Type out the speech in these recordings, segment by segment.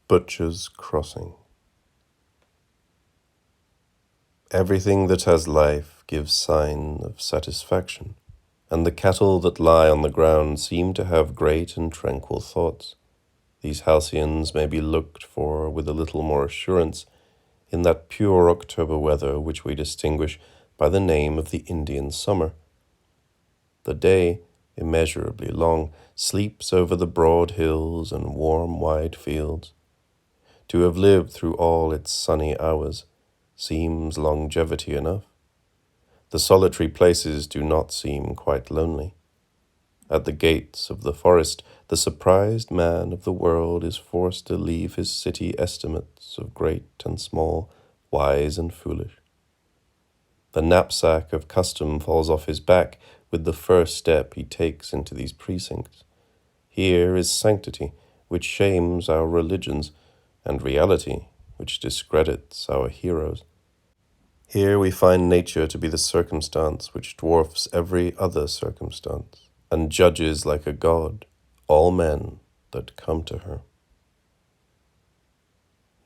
Butcher's Crossing. Everything that has life gives sign of satisfaction, and the cattle that lie on the ground seem to have great and tranquil thoughts. These halcyons may be looked for with a little more assurance in that pure October weather which we distinguish by the name of the Indian summer. The day, immeasurably long, sleeps over the broad hills and warm wide fields. To have lived through all its sunny hours seems longevity enough. The solitary places do not seem quite lonely. At the gates of the forest, the surprised man of the world is forced to leave his city estimates of great and small, wise and foolish. The knapsack of custom falls off his back with the first step he takes into these precincts. Here is sanctity, which shames our religions, and reality, which discredits our heroes. Here we find nature to be the circumstance which dwarfs every other circumstance, and judges like a god all men that come to her.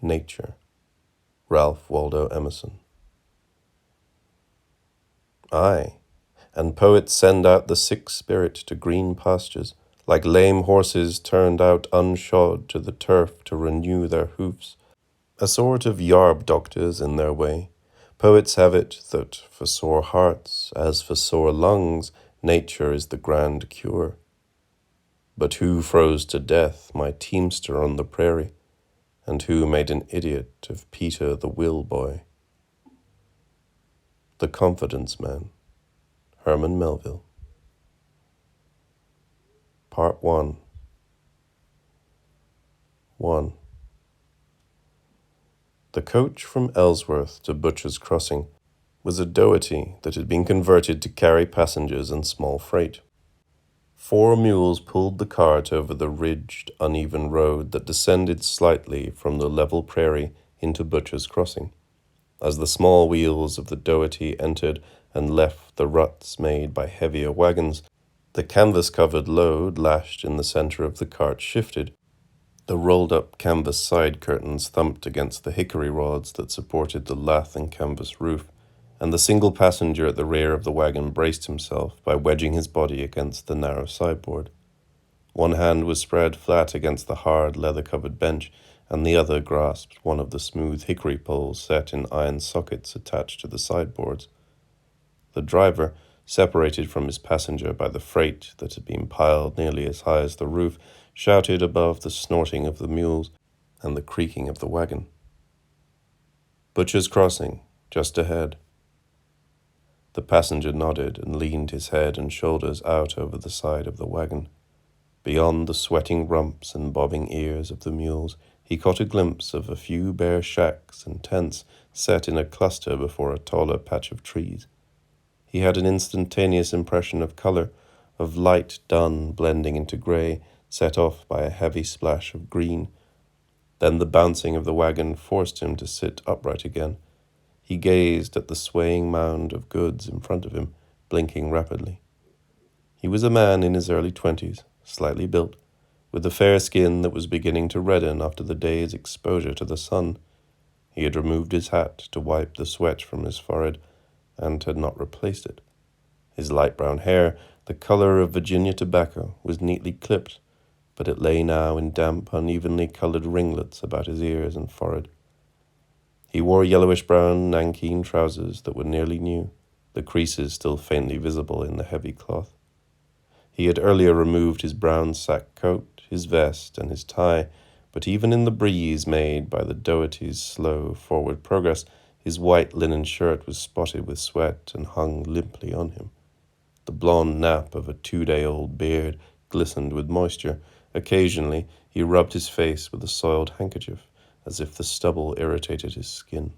Nature. Ralph Waldo Emerson. Aye, and poets send out the sick spirit to green pastures, like lame horses turned out unshod to the turf to renew their hoofs, a sort of yarb doctors in their way. Poets have it that for sore hearts, as for sore lungs, nature is the grand cure. But who froze to death my teamster on the prairie, and who made an idiot of Peter the Will Boy? The Confidence Man. Herman Melville. Part 1. 1. The coach from Ellsworth to Butcher's Crossing was a dougherty that had been converted to carry passengers and small freight. 4 mules pulled the cart over the ridged, uneven road that descended slightly from the level prairie into Butcher's Crossing. As the small wheels of the dougherty entered and left the ruts made by heavier wagons, the canvas-covered load lashed in the center of the cart shifted. The rolled-up canvas side curtains thumped against the hickory rods that supported the lath and canvas roof, and the single passenger at the rear of the wagon braced himself by wedging his body against the narrow sideboard. One hand was spread flat against the hard, leather-covered bench, and the other grasped one of the smooth hickory poles set in iron sockets attached to the sideboards. The driver, separated from his passenger by the freight that had been piled nearly as high as the roof, shouted above the snorting of the mules and the creaking of the wagon. Butcher's Crossing, just ahead. The passenger nodded and leaned his head and shoulders out over the side of the wagon. Beyond the sweating rumps and bobbing ears of the mules, he caught a glimpse of a few bare shacks and tents set in a cluster before a taller patch of trees. He had an instantaneous impression of color, of light dun blending into gray, set off by a heavy splash of green. Then the bouncing of the wagon forced him to sit upright again. He gazed at the swaying mound of goods in front of him, blinking rapidly. He was a man in his early 20s, slightly built, with a fair skin that was beginning to redden after the day's exposure to the sun. He had removed his hat to wipe the sweat from his forehead, and had not replaced it. His light brown hair, the color of Virginia tobacco, was neatly clipped, but it lay now in damp, unevenly colored ringlets about his ears and forehead. He wore yellowish-brown nankeen trousers that were nearly new, the creases still faintly visible in the heavy cloth. He had earlier removed his brown sack coat, his vest, and his tie, but even in the breeze made by the dougherty's slow forward progress, his white linen shirt was spotted with sweat and hung limply on him. The blonde nap of a 2-day-old beard glistened with moisture. Occasionally, he rubbed his face with a soiled handkerchief, as if the stubble irritated his skin.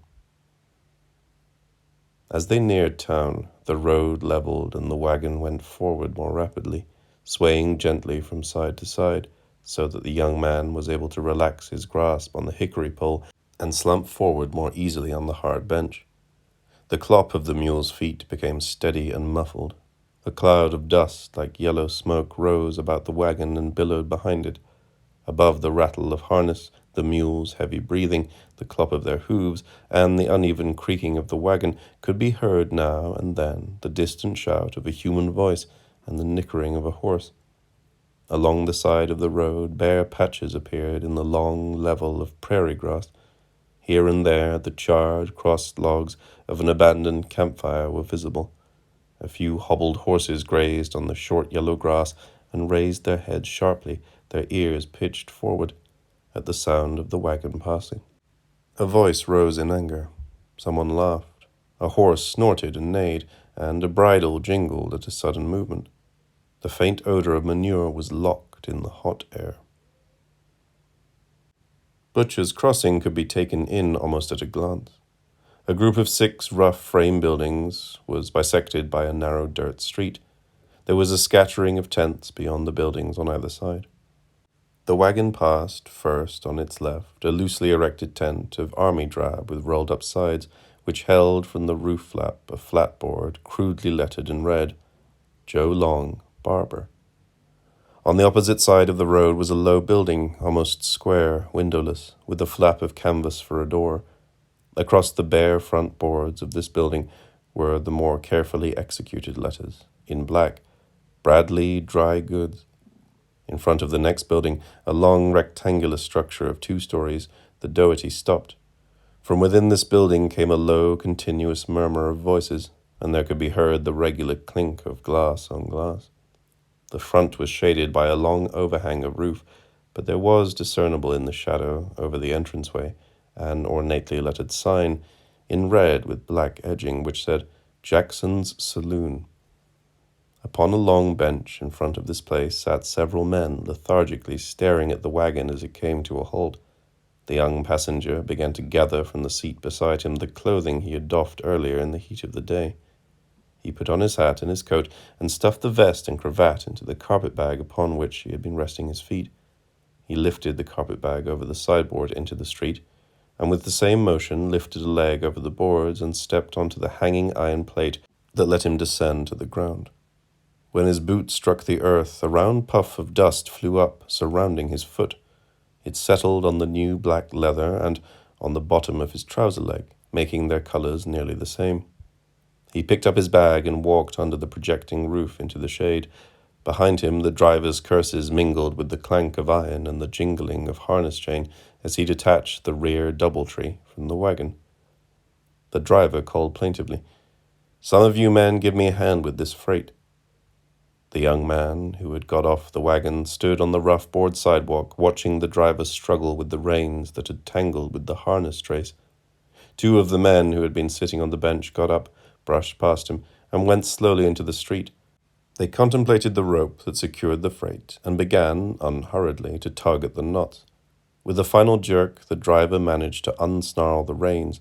As they neared town, the road leveled and the wagon went forward more rapidly, swaying gently from side to side, so that the young man was able to relax his grasp on the hickory pole and slump forward more easily on the hard bench. The clop of the mule's feet became steady and muffled. A cloud of dust like yellow smoke rose about the wagon and billowed behind it. Above the rattle of harness, The mules' heavy breathing, the clop of their hooves, and the uneven creaking of the wagon could be heard now and then, the distant shout of a human voice and the nickering of a horse. Along the side of the road, bare patches appeared in the long level of prairie grass. Here and there, the charred, crossed logs of an abandoned campfire were visible. A few hobbled horses grazed on the short yellow grass and raised their heads sharply, their ears pitched forward, at the sound of the wagon passing. A voice rose in anger. Someone laughed. A horse snorted and neighed, and a bridle jingled at a sudden movement. The faint odor of manure was locked in the hot air. Butcher's Crossing could be taken in almost at a glance. A group of 6 rough frame buildings was bisected by a narrow dirt street. There was a scattering of tents beyond the buildings on either side. The wagon passed, first on its left, a loosely erected tent of army drab with rolled-up sides, which held from the roof flap a flatboard crudely lettered in red, Joe Long, Barber. On the opposite side of the road was a low building, almost square, windowless, with a flap of canvas for a door. Across the bare front boards of this building were the more carefully executed letters, in black, Bradley Dry Goods. In front of the next building, a long rectangular structure of 2 stories, the Doherty stopped. From within this building came a low, continuous murmur of voices, and there could be heard the regular clink of glass on glass. The front was shaded by a long overhang of roof, but there was discernible in the shadow, over the entranceway, an ornately lettered sign, in red with black edging, which said, Jackson's Saloon. Upon a long bench in front of this place sat several men, lethargically staring at the wagon as it came to a halt. The young passenger began to gather from the seat beside him the clothing he had doffed earlier in the heat of the day. He put on his hat and his coat and stuffed the vest and cravat into the carpet-bag upon which he had been resting his feet. He lifted the carpet-bag over the sideboard into the street, and with the same motion lifted a leg over the boards and stepped onto the hanging iron plate that let him descend to the ground. When his boot struck the earth, a round puff of dust flew up, surrounding his foot. It settled on the new black leather and on the bottom of his trouser leg, making their colors nearly the same. He picked up his bag and walked under the projecting roof into the shade. Behind him, the driver's curses mingled with the clank of iron and the jingling of harness chain as he detached the rear doubletree from the wagon. The driver called plaintively, "Some of you men give me a hand with this freight." The young man who had got off the wagon stood on the rough board sidewalk, watching the driver struggle with the reins that had tangled with the harness trace. 2 of the men who had been sitting on the bench got up, brushed past him, and went slowly into the street. They contemplated the rope that secured the freight and began, unhurriedly, to tug at the knots. With a final jerk, the driver managed to unsnarl the reins.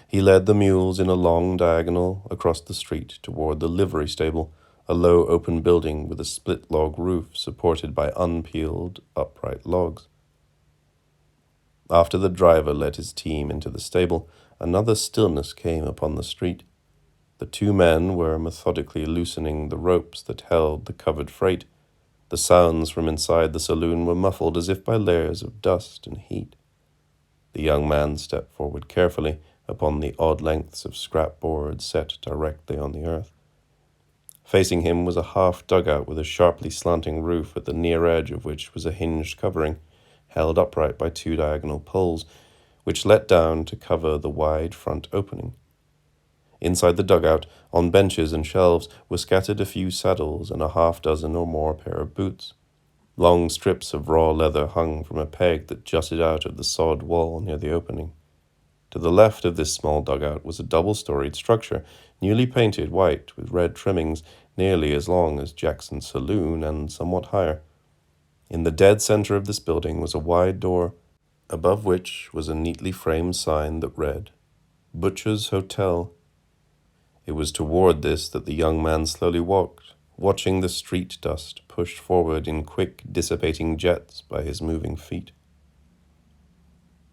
He led the mules in a long diagonal across the street toward the livery stable, a low open building with a split-log roof supported by unpeeled, upright logs. After the driver led his team into the stable, another stillness came upon the street. The 2 men were methodically loosening the ropes that held the covered freight. The sounds from inside the saloon were muffled as if by layers of dust and heat. The young man stepped forward carefully upon the odd lengths of scrap board set directly on the earth. Facing him was a half dugout with a sharply slanting roof at the near edge of which was a hinged covering, held upright by 2 diagonal poles, which let down to cover the wide front opening. Inside the dugout, on benches and shelves, were scattered a few saddles and a half-dozen or more pair of boots. Long strips of raw leather hung from a peg that jutted out of the sod wall near the opening. To the left of this small dugout was a double-storied structure, newly painted white with red trimmings, nearly as long as Jackson's Saloon and somewhat higher. In the dead center of this building was a wide door, above which was a neatly framed sign that read, Butcher's Hotel. It was toward this that the young man slowly walked, watching the street dust pushed forward in quick, dissipating jets by his moving feet.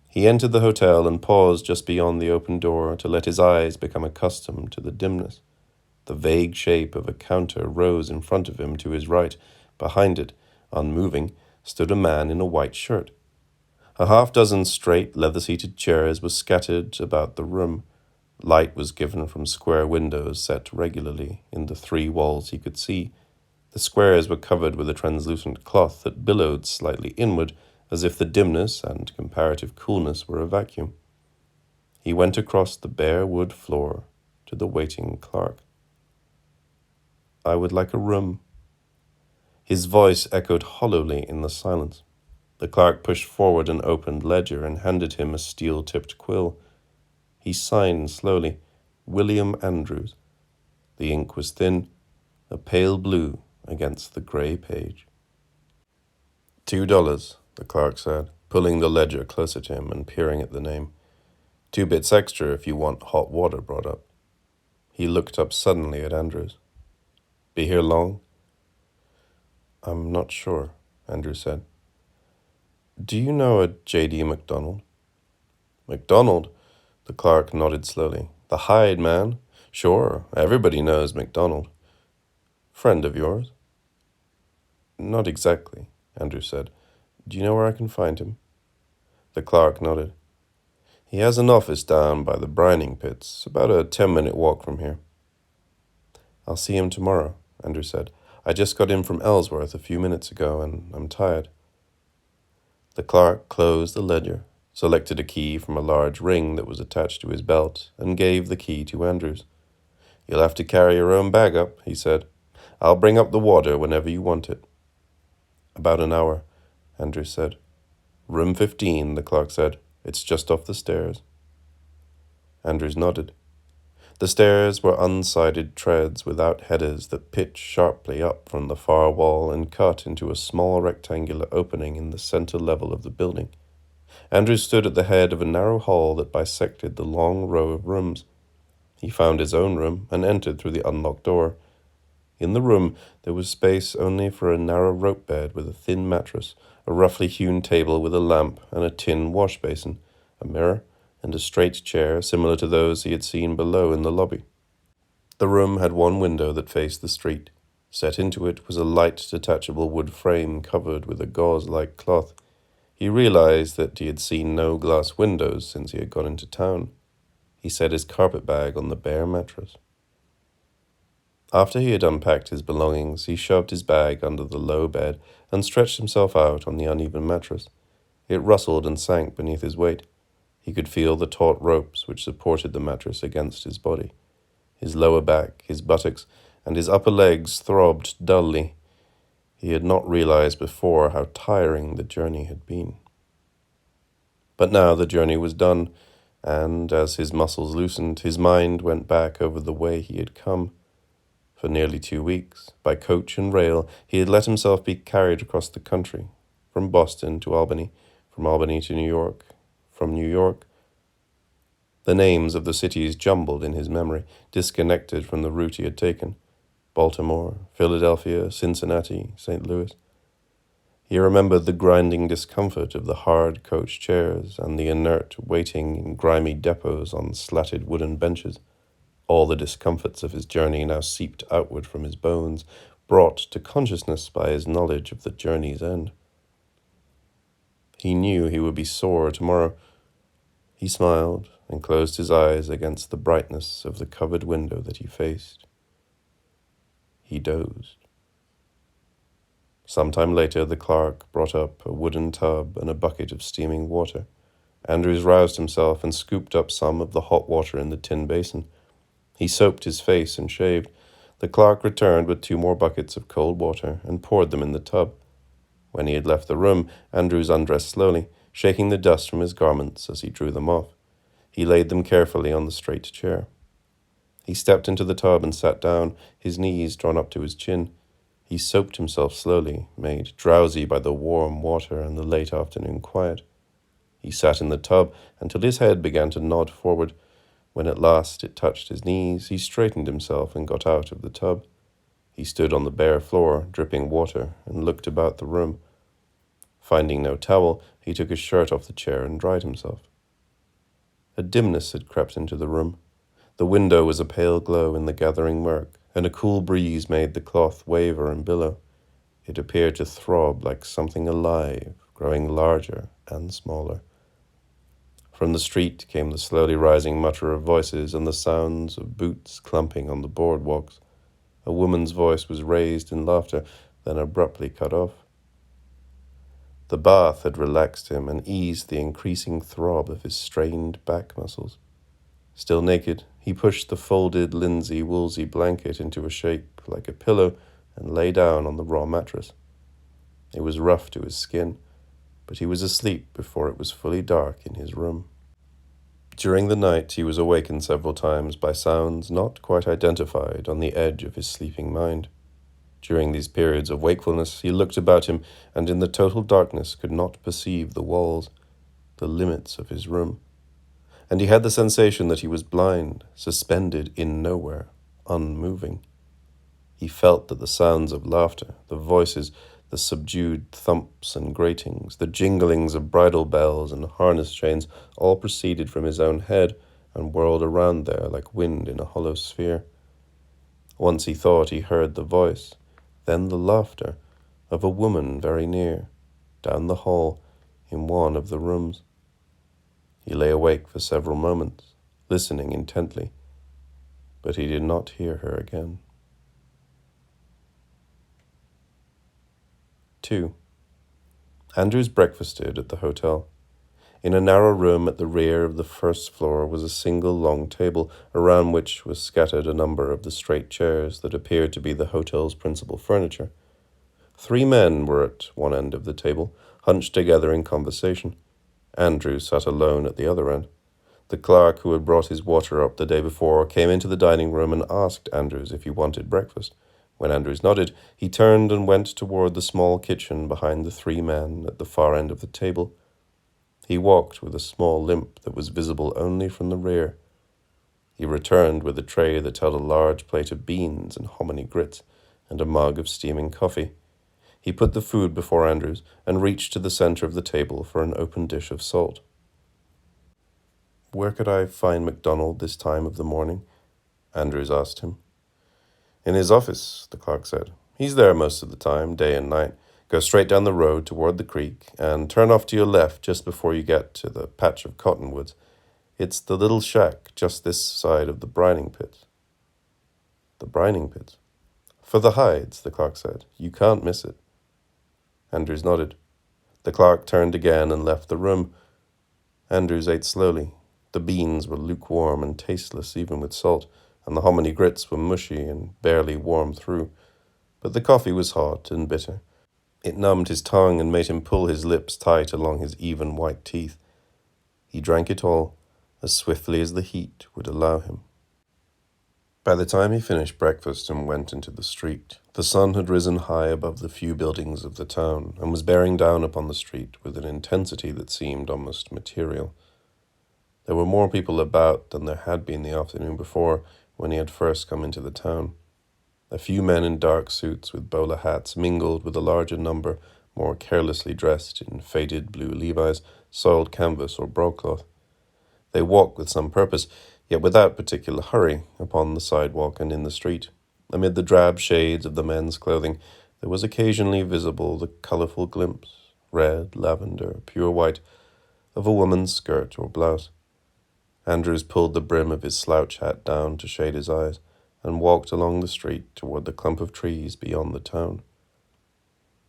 He entered the hotel and paused just beyond the open door to let his eyes become accustomed to the dimness. The vague shape of a counter rose in front of him to his right. Behind it, unmoving, stood a man in a white shirt. A half-dozen straight, leather-seated chairs were scattered about the room. Light was given from square windows set regularly in the 3 walls he could see. The squares were covered with a translucent cloth that billowed slightly inward, as if the dimness and comparative coolness were a vacuum. He went across the bare wood floor to the waiting clerk. "I would like a room." His voice echoed hollowly in the silence. The clerk pushed forward an opened ledger and handed him a steel-tipped quill. He signed slowly, "William Andrews." The ink was thin, a pale blue against the grey page. $2, the clerk said, pulling the ledger closer to him and peering at the name. 2 bits extra if you want hot water brought up. He looked up suddenly at Andrews. "Be here long?" "I'm not sure," Andrews said. "Do you know a J.D. MacDonald?" "MacDonald?" The clerk nodded slowly. "The Hyde man? Sure, everybody knows MacDonald." "Friend of yours?" "Not exactly," Andrews said. "Do you know where I can find him?" The clerk nodded. "He has an office down by the brining pits, about a 10-minute walk from here." "I'll see him tomorrow," Andrews said. "I just got in from Ellsworth a few minutes ago, and I'm tired." The clerk closed the ledger, selected a key from a large ring that was attached to his belt, and gave the key to Andrews. "You'll have to carry your own bag up," he said. "I'll bring up the water whenever you want it." "About an hour," Andrews said. "Room 15, the clerk said. "It's just off the stairs." Andrews nodded. The stairs were unsided treads without headers that pitched sharply up from the far wall and cut into a small rectangular opening in the center level of the building. Andrews stood at the head of a narrow hall that bisected the long row of rooms. He found his own room and entered through the unlocked door. In the room, there was space only for a narrow rope bed with a thin mattress, a roughly hewn table with a lamp and a tin wash basin, a mirror, and a straight chair similar to those he had seen below in the lobby. The room had one window that faced the street. Set into it was a light detachable wood frame covered with a gauze-like cloth. He realized that he had seen no glass windows since he had gone into town. He set his carpet bag on the bare mattress. After he had unpacked his belongings, he shoved his bag under the low bed and stretched himself out on the uneven mattress. It rustled and sank beneath his weight. He could feel the taut ropes which supported the mattress against his body. His lower back, his buttocks, and his upper legs throbbed dully. He had not realized before how tiring the journey had been. But now the journey was done, and as his muscles loosened, his mind went back over the way he had come. For nearly 2 weeks, by coach and rail, he had let himself be carried across the country, from Boston to Albany, from Albany to New York, from New York. The names of the cities jumbled in his memory, disconnected from the route he had taken. Baltimore, Philadelphia, Cincinnati, St. Louis. He remembered the grinding discomfort of the hard coach chairs and the inert waiting in grimy depots on slatted wooden benches. All the discomforts of his journey now seeped outward from his bones, brought to consciousness by his knowledge of the journey's end. He knew he would be sore tomorrow. He smiled and closed his eyes against the brightness of the covered window that he faced. He dozed. Sometime later, the clerk brought up a wooden tub and a bucket of steaming water. Andrews roused himself and scooped up some of the hot water in the tin basin. He soaped his face and shaved. The clerk returned with 2 more buckets of cold water and poured them in the tub. When he had left the room, Andrews undressed slowly, shaking the dust from his garments as he drew them off. He laid them carefully on the straight chair. He stepped into the tub and sat down, his knees drawn up to his chin. He soaped himself slowly, made drowsy by the warm water and the late afternoon quiet. He sat in the tub until his head began to nod forward. When at last it touched his knees, he straightened himself and got out of the tub. He stood on the bare floor, dripping water, and looked about the room. Finding no towel, he took his shirt off the chair and dried himself. A dimness had crept into the room. The window was a pale glow in the gathering murk, and a cool breeze made the cloth waver and billow. It appeared to throb like something alive, growing larger and smaller. From the street came the slowly rising mutter of voices and the sounds of boots clumping on the boardwalks. A woman's voice was raised in laughter, then abruptly cut off. The bath had relaxed him and eased the increasing throb of his strained back muscles. Still naked, he pushed the folded linsey woolsey blanket into a shape like a pillow and lay down on the raw mattress. It was rough to his skin, but he was asleep before it was fully dark in his room. During the night, he was awakened several times by sounds not quite identified on the edge of his sleeping mind. During these periods of wakefulness, he looked about him and in the total darkness could not perceive the walls, the limits of his room. And he had the sensation that he was blind, suspended in nowhere, unmoving. He felt that the sounds of laughter, the voices, the subdued thumps and gratings, the jinglings of bridle bells and harness chains all proceeded from his own head and whirled around there like wind in a hollow sphere. Once he thought he heard the voice, then the laughter, of a woman very near, down the hall, in one of the rooms. He lay awake for several moments, listening intently, but he did not hear her again. 2. Andrews breakfasted at the hotel. In a narrow room at the rear of the first floor was a single long table, around which was scattered a number of the straight chairs that appeared to be the hotel's principal furniture. 3 men were at one end of the table, hunched together in conversation. Andrews sat alone at the other end. The clerk who had brought his water up the day before came into the dining room and asked Andrews if he wanted breakfast. When Andrews nodded, he turned and went toward the small kitchen behind the 3 men at the far end of the table. He walked with a small limp that was visible only from the rear. He returned with a tray that held a large plate of beans and hominy grits and a mug of steaming coffee. He put the food before Andrews and reached to the center of the table for an open dish of salt. "Where could I find MacDonald this time of the morning?" Andrews asked him. "In his office," the clerk said. "He's there most of the time, day and night. Go straight down the road toward the creek and turn off to your left just before you get to the patch of cottonwoods. It's the little shack just this side of the brining pits." "The brining pits?" "For the hides," the clerk said. "You can't miss it." Andrews nodded. The clerk turned again and left the room. Andrews ate slowly. The beans were lukewarm and tasteless even with salt, and the hominy grits were mushy and barely warmed through. But the coffee was hot and bitter. It numbed his tongue and made him pull his lips tight along his even white teeth. He drank it all, as swiftly as the heat would allow him. By the time he finished breakfast and went into the street, the sun had risen high above the few buildings of the town and was bearing down upon the street with an intensity that seemed almost material. There were more people about than there had been the afternoon before when he had first come into the town. A few men in dark suits with bowler hats mingled with a larger number more carelessly dressed in faded blue levis, soiled canvas, or broadcloth. They walked with some purpose, yet without particular hurry, upon the sidewalk and in the street. Amid the drab shades of the men's clothing, there was occasionally visible the colorful glimpse, red, lavender, pure white, of a woman's skirt or blouse. Andrews pulled the brim of his slouch hat down to shade his eyes and walked along the street toward the clump of trees beyond the town.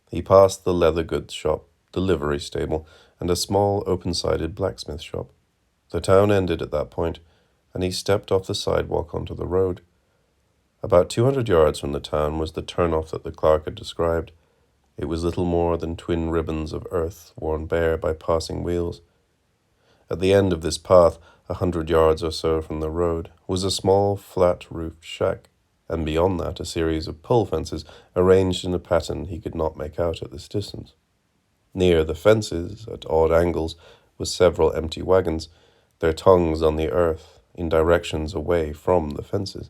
He passed the leather goods shop, the livery stable, and a small open-sided blacksmith shop. The town ended at that point, and he stepped off the sidewalk onto the road. About 200 yards from the town was the turnoff that the clerk had described. It was little more than twin ribbons of earth worn bare by passing wheels. At the end of this path, 100 yards or so from the road, was a small flat-roofed shack, and beyond that a series of pole fences arranged in a pattern he could not make out at this distance. Near the fences, at odd angles, were several empty wagons, their tongues on the earth, in directions away from the fences.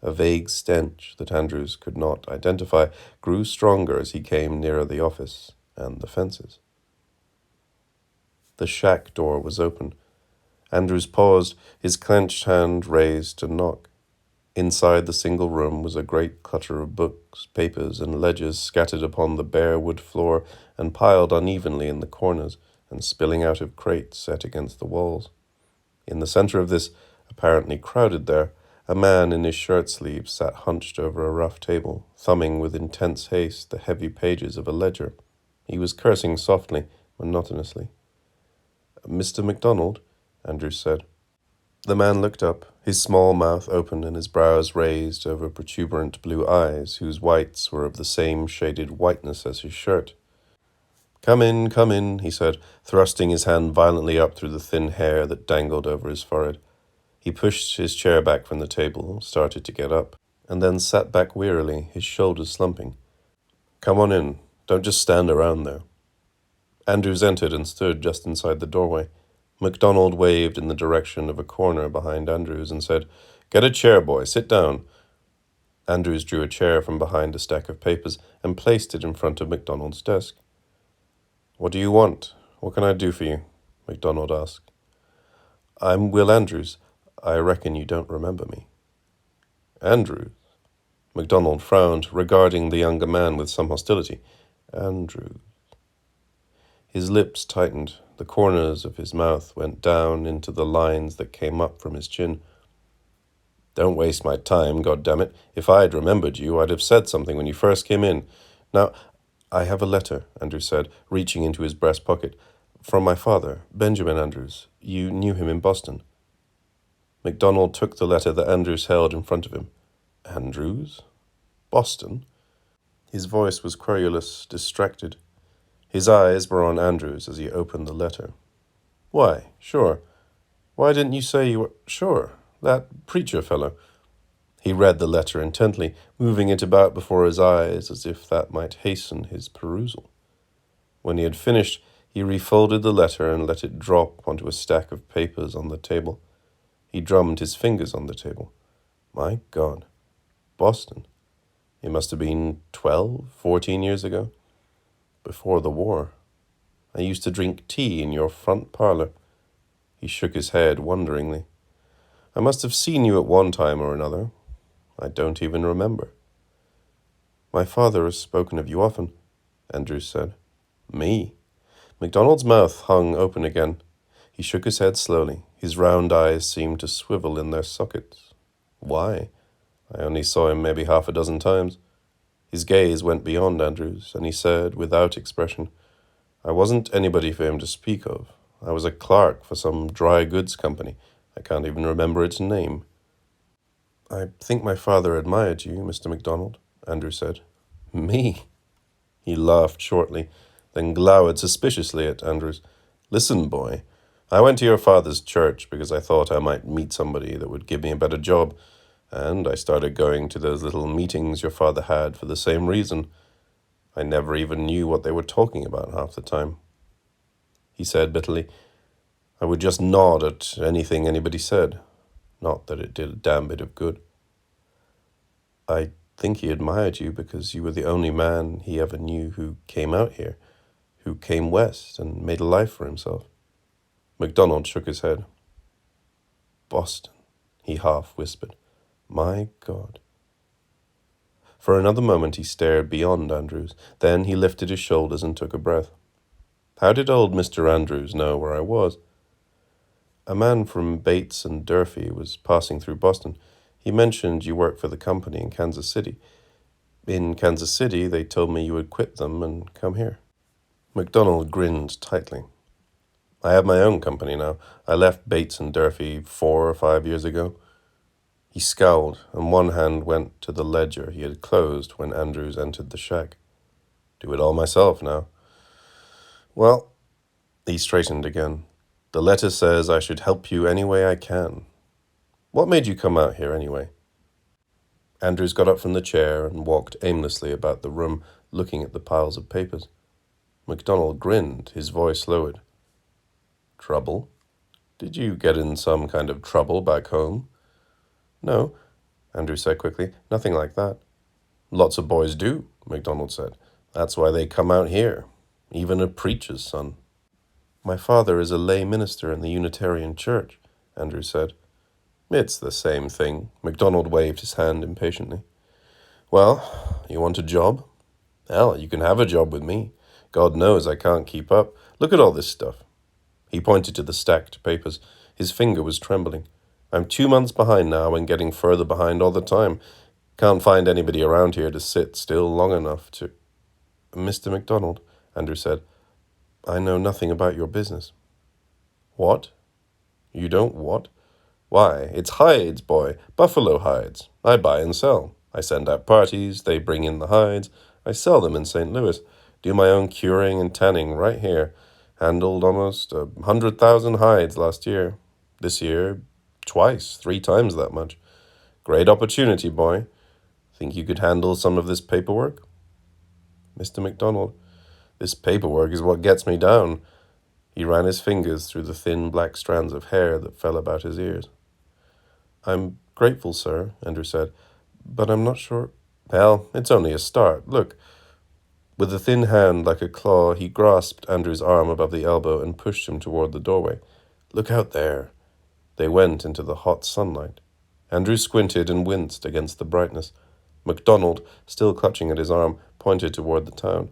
A vague stench that Andrews could not identify grew stronger as he came nearer the office and the fences. The shack door was open. Andrews paused, his clenched hand raised to knock. Inside the single room was a great clutter of books, papers, and ledgers scattered upon the bare wood floor and piled unevenly in the corners and spilling out of crates set against the walls. In the center of this, apparently crowded there, a man in his shirt sleeves sat hunched over a rough table, thumbing with intense haste the heavy pages of a ledger. He was cursing softly, monotonously. "Mr. MacDonald," Andrews said. The man looked up, his small mouth open and his brows raised over protuberant blue eyes whose whites were of the same shaded whiteness as his shirt. Come in, he said, thrusting his hand violently up through the thin hair that dangled over his forehead. He pushed his chair back from the table, started to get up, and then sat back wearily, his shoulders slumping. "Come on in. Don't just stand around there." Andrews entered and stood just inside the doorway. MacDonald waved in the direction of a corner behind Andrews and said, "Get a chair, boy. Sit down." Andrews drew a chair from behind a stack of papers and placed it in front of MacDonald's desk. "What do you want? What can I do for you?" MacDonald asked. "I'm Will Andrews. I reckon you don't remember me." "Andrews?" MacDonald frowned, regarding the younger man with some hostility. "Andrews." His lips tightened. The corners of his mouth went down into the lines that came up from his chin. "Don't waste my time, goddammit. If I'd remembered you, I'd have said something when you first came in. Now, I have a letter," Andrews said, reaching into his breast pocket. "From my father, Benjamin Andrews. You knew him in Boston." MacDonald took the letter that Andrews held in front of him. "Andrews? Boston?" His voice was querulous, distracted. His eyes were on Andrews as he opened the letter. "Why, sure. Why didn't you say you were... Sure, that preacher fellow." He read the letter intently, moving it about before his eyes as if that might hasten his perusal. When he had finished, he refolded the letter and let it drop onto a stack of papers on the table. He drummed his fingers on the table. My God. Boston. It must have been 12, 14 years ago. Before the war. I used to drink tea in your front parlor. He shook his head wonderingly. I must have seen you at one time or another. I don't even remember. My father has spoken of you often, Andrews said. Me? MacDonald's mouth hung open again. He shook his head slowly. His round eyes seemed to swivel in their sockets. Why? I only saw him maybe half a dozen times. His gaze went beyond Andrews, and he said, without expression, I wasn't anybody for him to speak of. I was a clerk for some dry goods company. I can't even remember its name. I think my father admired you, Mr. MacDonald, Andrews said. Me? He laughed shortly, then glowered suspiciously at Andrews. Listen, boy, I went to your father's church because I thought I might meet somebody that would give me a better job, and I started going to those little meetings your father had for the same reason. I never even knew what they were talking about half the time. He said bitterly, I would just nod at anything anybody said. Not that it did a damn bit of good. I think he admired you because you were the only man he ever knew who came out here, who came west and made a life for himself. MacDonald shook his head. Boston, he half whispered. My God. For another moment he stared beyond Andrews. Then he lifted his shoulders and took a breath. How did old Mr. Andrews know where I was? A man from Bates and Durfee was passing through Boston. He mentioned you worked for the company in Kansas City. In Kansas City, they told me you would quit them and come here. MacDonald grinned tightly. I have my own company now. I left Bates and Durfee 4 or 5 years ago. He scowled, and one hand went to the ledger he had closed when Andrews entered the shack. Do it all myself now. Well, he straightened again. The letter says I should help you any way I can. What made you come out here anyway? Andrews got up from the chair and walked aimlessly about the room, looking at the piles of papers. MacDonald grinned, his voice lowered. Trouble? Did you get in some kind of trouble back home? No, Andrews said quickly. Nothing like that. Lots of boys do, MacDonald said. That's why they come out here. Even a preacher's son. My father is a lay minister in the Unitarian Church, Andrews said. It's the same thing. MacDonald waved his hand impatiently. Well, you want a job? Hell, you can have a job with me. God knows I can't keep up. Look at all this stuff. He pointed to the stacked papers. His finger was trembling. I'm 2 months behind now and getting further behind all the time. Can't find anybody around here to sit still long enough to... Mr. MacDonald, Andrew said, I know nothing about your business. What? You don't what? Why, it's hides, boy. Buffalo hides. I buy and sell. I send out parties. They bring in the hides. I sell them in St. Louis. Do my own curing and tanning right here. Handled almost 100,000 hides last year. This year, twice, 3 times that much. Great opportunity, boy. Think you could handle some of this paperwork? Mr. MacDonald, this paperwork is what gets me down. He ran his fingers through the thin black strands of hair that fell about his ears. I'm grateful, sir, Andrew said, but I'm not sure. Hell, it's only a start. Look. With a thin hand like a claw, he grasped Andrew's arm above the elbow and pushed him toward the doorway. Look out there. They went into the hot sunlight. Andrew squinted and winced against the brightness. MacDonald, still clutching at his arm, pointed toward the town.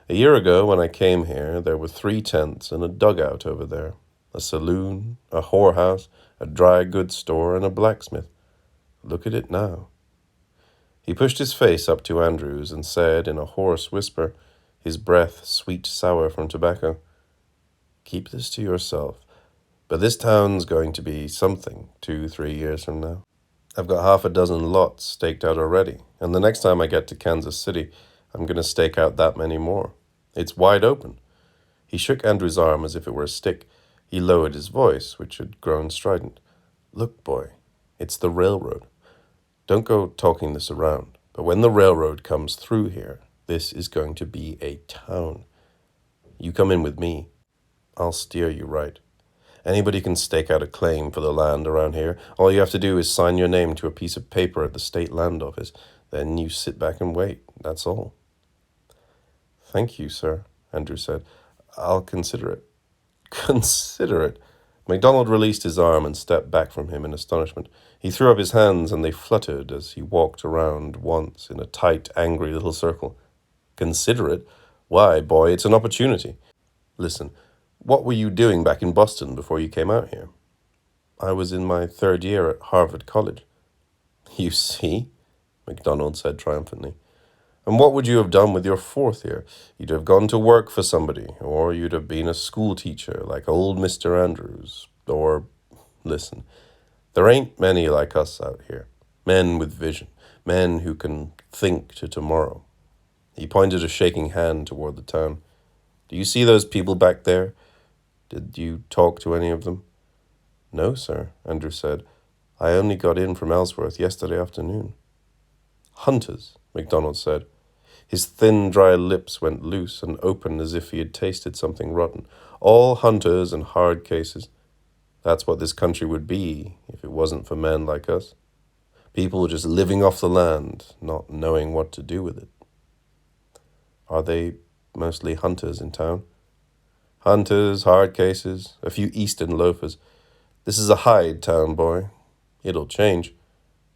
A year ago, when I came here, there were 3 tents and a dugout over there. A saloon, a whorehouse, a dry goods store, and a blacksmith. Look at it now. He pushed his face up to Andrew's and said in a hoarse whisper, his breath sweet sour from tobacco, Keep this to yourself, but this town's going to be something 2-3 years from now. I've got 6 lots staked out already, and the next time I get to Kansas City, I'm going to stake out that many more. It's wide open. He shook Andrew's arm as if it were a stick. He lowered his voice, which had grown strident. Look, boy, it's the railroad. Don't go talking this around, but when the railroad comes through here, this is going to be a town. You come in with me. I'll steer you right. Anybody can stake out a claim for the land around here. All you have to do is sign your name to a piece of paper at the state land office. Then you sit back and wait. That's all. Thank you, sir, Andrew said. I'll consider it. Consider it? MacDonald released his arm and stepped back from him in astonishment. He threw up his hands and they fluttered as he walked around once in a tight, angry little circle. Consider it? Why, boy, it's an opportunity. Listen, what were you doing back in Boston before you came out here? I was in my 3rd year at Harvard College. You see, MacDonald said triumphantly. And what would you have done with your 4th year? You'd have gone to work for somebody, or you'd have been a school teacher like old Mr. Andrews. Or, listen, there ain't many like us out here. Men with vision. Men who can think to tomorrow. He pointed a shaking hand toward the town. Do you see those people back there? Did you talk to any of them? No, sir, Andrew said. I only got in from Ellsworth yesterday afternoon. Hunters, MacDonald said. His thin, dry lips went loose and open as if he had tasted something rotten. All hunters and hard cases. That's what this country would be if it wasn't for men like us. People just living off the land, not knowing what to do with it. Are they mostly hunters in town? Hunters, hard cases, a few eastern loafers. This is a hide town, boy. It'll change.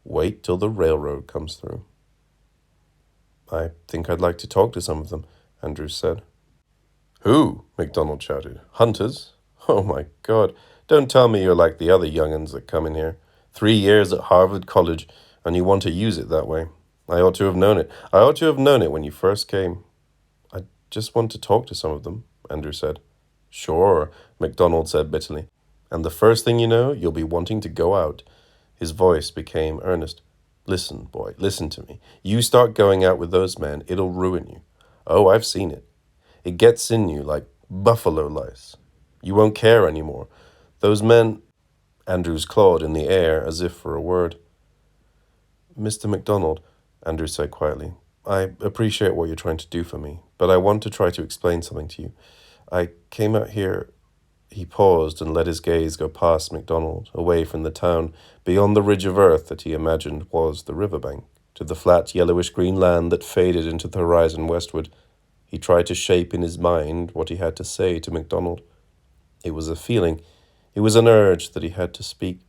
Wait till the railroad comes through. I think I'd like to talk to some of them, Andrews said. Who? MacDonald shouted. Hunters? Oh, my God. Don't tell me you're like the other young'uns that come in here. 3 years at Harvard College, and you want to use it that way. I ought to have known it. I ought to have known it when you first came. I just want to talk to some of them, Andrew said. Sure, MacDonald said bitterly. And the first thing you know, you'll be wanting to go out. His voice became earnest. Listen, boy, listen to me. You start going out with those men, it'll ruin you. Oh, I've seen it. It gets in you like buffalo lice. You won't care anymore. Those men... Andrews clawed in the air as if for a word. Mr. MacDonald, Andrews said quietly, I appreciate what you're trying to do for me, but I want to try to explain something to you. I came out here... He paused and let his gaze go past MacDonald, away from the town, beyond the ridge of earth that he imagined was the riverbank, to the flat yellowish-green land that faded into the horizon westward. He tried to shape in his mind what he had to say to MacDonald. It was a feeling. It was an urge that he had to speak.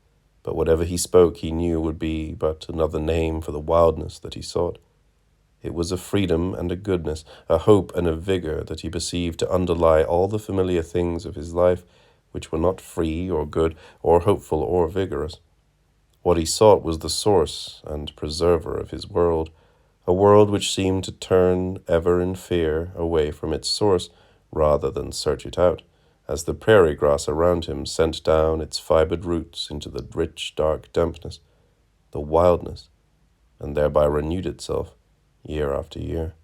but whatever he spoke he knew would be but another name for the wildness that he sought. It was a freedom and a goodness, a hope and a vigor that he perceived to underlie all the familiar things of his life, which were not free or good or hopeful or vigorous. What he sought was the source and preserver of his world, a world which seemed to turn ever in fear away from its source rather than search it out, as the prairie grass around him sent down its fibered roots into the rich, dark dampness, the wildness, and thereby renewed itself year after year.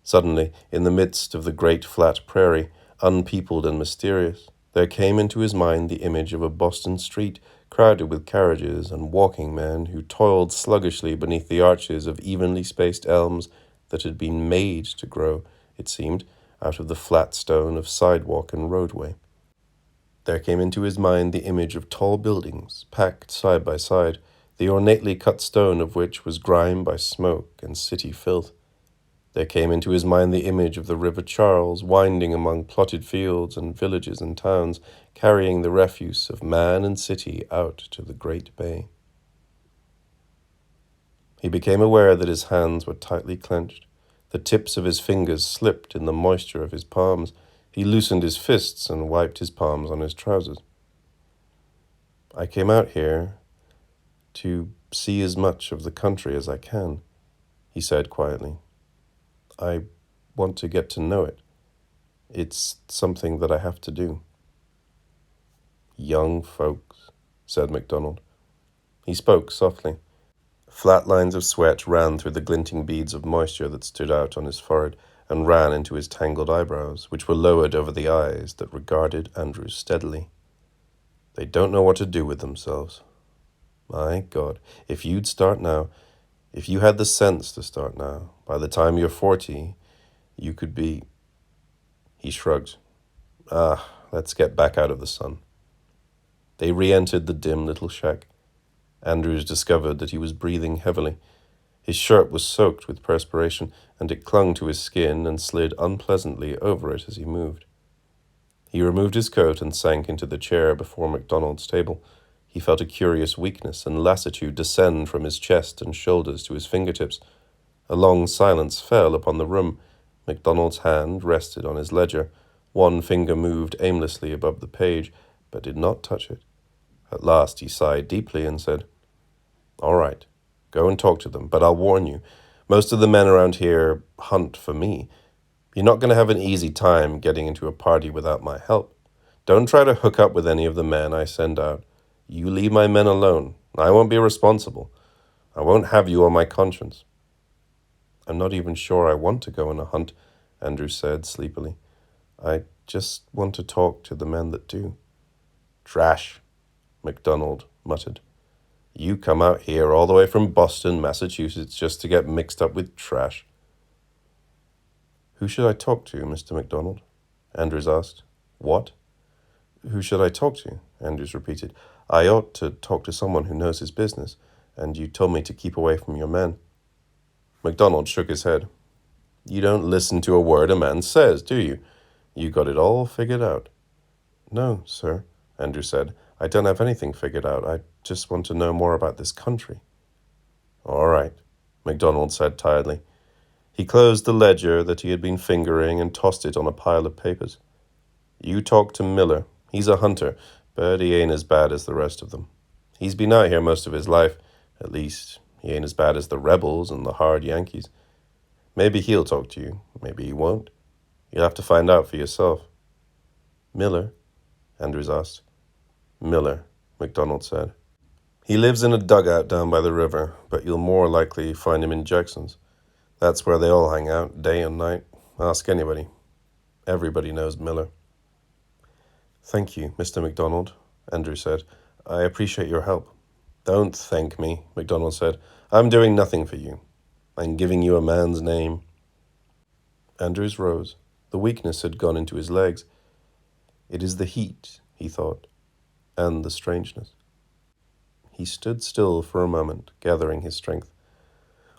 Suddenly, in the midst of the great flat prairie, unpeopled and mysterious, there came into his mind the image of a Boston street crowded with carriages and walking men who toiled sluggishly beneath the arches of evenly spaced elms that had been made to grow, it seemed, out of the flat stone of sidewalk and roadway. There came into his mind the image of tall buildings, packed side by side, the ornately cut stone of which was grimed by smoke and city filth. There came into his mind the image of the River Charles winding among plotted fields and villages and towns, carrying the refuse of man and city out to the great bay. He became aware that his hands were tightly clenched. The tips of his fingers slipped in the moisture of his palms. He loosened his fists and wiped his palms on his trousers. I came out here to see as much of the country as I can, he said quietly. I want to get to know it. It's something that I have to do. Young folks, said MacDonald. He spoke softly. Flat lines of sweat ran through the glinting beads of moisture that stood out on his forehead and ran into his tangled eyebrows, which were lowered over the eyes that regarded Andrews steadily. They don't know what to do with themselves. My God, if you'd start now, if you had the sense to start now, by the time you're 40, you could be... He shrugged. Let's get back out of the sun. They re-entered the dim little shack. Andrews discovered that he was breathing heavily. His shirt was soaked with perspiration, and it clung to his skin and slid unpleasantly over it as he moved. He removed his coat and sank into the chair before MacDonald's table. He felt a curious weakness and lassitude descend from his chest and shoulders to his fingertips. A long silence fell upon the room. MacDonald's hand rested on his ledger. One finger moved aimlessly above the page, but did not touch it. At last he sighed deeply and said, All right, go and talk to them, but I'll warn you, most of the men around here hunt for me. You're not going to have an easy time getting into a party without my help. Don't try to hook up with any of the men I send out. You leave my men alone. I won't be responsible. I won't have you on my conscience. I'm not even sure I want to go on a hunt, Andrew said sleepily. I just want to talk to the men that do. Trash, MacDonald muttered. You come out here all the way from Boston, Massachusetts, just to get mixed up with trash. Who should I talk to, Mr. MacDonald? Andrews asked. What? Who should I talk to? Andrews repeated. I ought to talk to someone who knows his business, and you told me to keep away from your men. MacDonald shook his head. You don't listen to a word a man says, do you? You got it all figured out. No, sir, Andrew said. I don't have anything figured out. I just want to know more about this country. All right, MacDonald said tiredly. He closed the ledger that he had been fingering and tossed it on a pile of papers. You talk to Miller. He's a hunter, but he ain't as bad as the rest of them. He's been out here most of his life. At least, he ain't as bad as the rebels and the hard Yankees. Maybe he'll talk to you. Maybe he won't. You'll have to find out for yourself. Miller? Andrews asked. Miller, MacDonald said. He lives in a dugout down by the river, but you'll more likely find him in Jackson's. That's where they all hang out, day and night. Ask anybody. Everybody knows Miller. Thank you, Mr. MacDonald, Andrew said. I appreciate your help. Don't thank me, MacDonald said. I'm doing nothing for you. I'm giving you a man's name. Andrews rose. The weakness had gone into his legs. It is the heat, he thought, and the strangeness. He stood still for a moment, gathering his strength.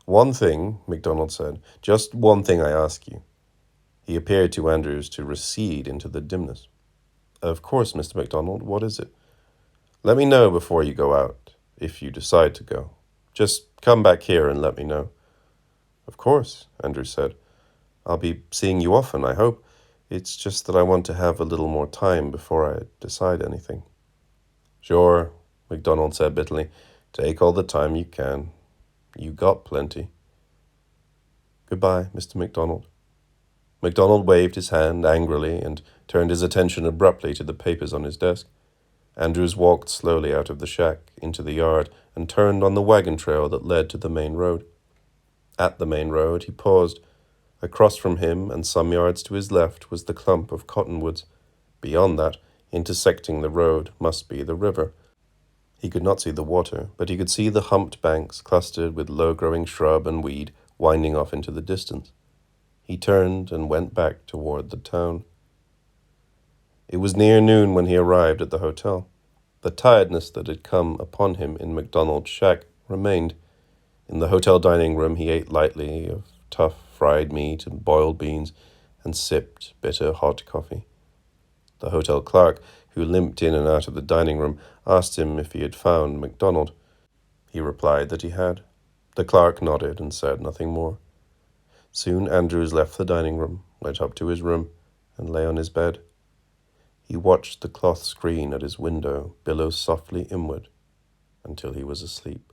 One thing, MacDonald said, just one thing I ask you. He appeared to Andrews to recede into the dimness. Of course, Mr. MacDonald, what is it? Let me know before you go out, if you decide to go. Just come back here and let me know. Of course, Andrew said. I'll be seeing you often, I hope. It's just that I want to have a little more time before I decide anything. Sure, MacDonald said bitterly. Take all the time you can. You got plenty. Goodbye, Mr. MacDonald. MacDonald waved his hand angrily and turned his attention abruptly to the papers on his desk. Andrews walked slowly out of the shack into the yard and turned on the wagon trail that led to the main road. At the main road, he paused. Across from him and some yards to his left was the clump of cottonwoods. Beyond that, intersecting the road, must be the river. He could not see the water, but he could see the humped banks clustered with low-growing shrub and weed winding off into the distance. He turned and went back toward the town. It was near noon when he arrived at the hotel. The tiredness that had come upon him in MacDonald's shack remained. In the hotel dining room he ate lightly of tough fried meat and boiled beans and sipped bitter hot coffee. The hotel clerk, who limped in and out of the dining room, asked him if he had found MacDonald. He replied that he had. The clerk nodded and said nothing more. Soon Andrews left the dining room, went up to his room, and lay on his bed. He watched the cloth screen at his window billow softly inward until he was asleep.